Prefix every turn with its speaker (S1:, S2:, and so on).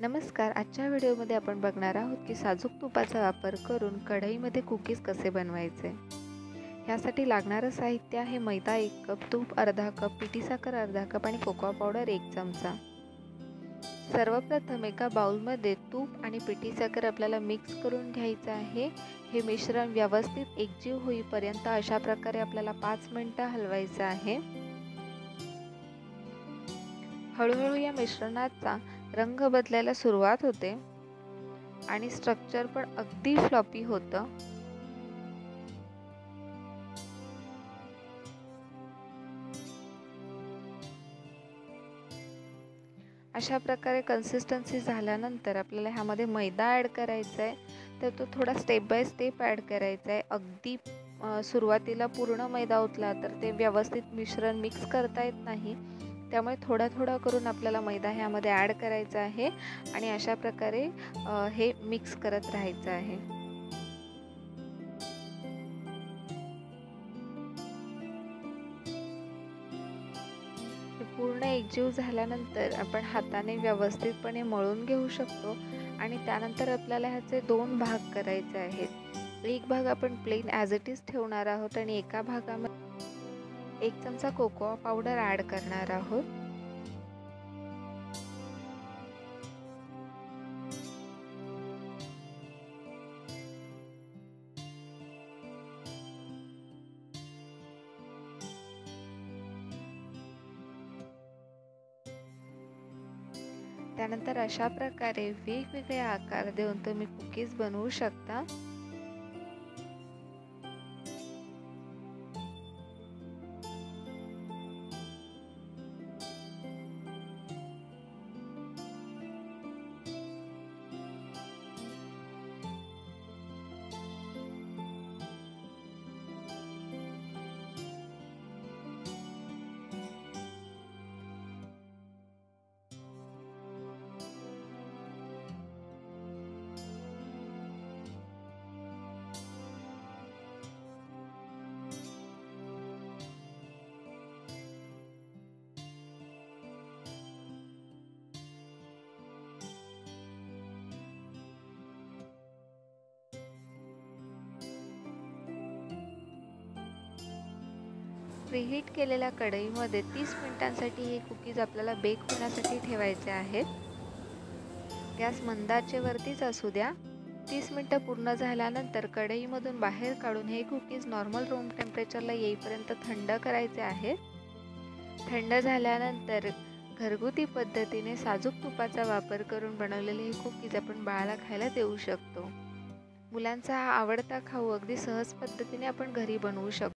S1: नमस्कार. आजच्या व्हिडिओमध्ये आपण बघणार आहोत की साजूक तुपाचा वापर करून कढईमध्ये कुकीज कसे बनवायचे. यासाठी लागणारं साहित्य आहे मैदा 1 कप, तूप अर्धा कप, पिठी साखर अर्धा कप आणि कोको पावडर 1 चमचा. सर्वप्रथम एका बाउलमध्ये तूप आणि पिठी साखर आपल्याला मिक्स करून घ्यायचं आहे. हे मिश्रण व्यवस्थित एकजीव होईपर्यंत अशा प्रकारे आपल्याला 5 मिनिटं हलवायचं आहे. हळूहळू या मिश्रणाचा रंग बदलायला सुरुवात होते आणि स्ट्रक्चर पण अगदी फ्लॉपी होतं. अशा प्रकारे कन्सिस्टन्सी झाल्यानंतर आपल्याला ह्यामध्ये मैदा ॲड करायचा आहे. तर तो थोडा स्टेप बाय स्टेप ॲड करायचा आहे. अगदी सुरुवातीला पूर्ण मैदा ओतला तर ते व्यवस्थित मिश्रण मिक्स करता येत नाही. त्यामुळे थोडा थोडा करून आपल्याला मैदा ह्यामध्ये ॲड करायचा आहे आणि अशा प्रकारे हे मिक्स करत राहायचं आहे. पूर्ण एकजीव झाल्यानंतर आपण हाताने व्यवस्थितपणे मळून घेऊ शकतो आणि त्यानंतर आपल्याला ह्याचे 2 भाग करायचे आहेत. एक भाग आपण प्लेन ॲज इट इज ठेवणार आहोत आणि एका भागामध्ये 1 चमचा कोको पावडर ॲड करणार आहोत. त्यानंतर अशा प्रकारे वेगवेगळे आकार देऊन तुम्ही कुकीज बनवू शकता. प्रीहीट केलेल्या कढईमध्ये 30 मिनिटांसाठी हे कुकीज आपल्याला बेक होण्यासाठी ठेवायचे आहेत. गॅस मंद आचेवरतीच असू द्या. 30 मिनिटं पूर्ण झाल्यानंतर कढईमधून बाहेर काढून हे कुकीज नॉर्मल रूम टेम्परेचरला येईपर्यंत थंड करायचे आहेत. थंड झाल्यानंतर घरगुती पद्धतीने साजूक तुपाचा वापर करून बनवलेले हे कुकीज आपण बाळाला खायला देऊ शकतो. मुलांचा हा आवडता खाऊ अगदी सहज पद्धतीने आपण घरी बनवू शकतो.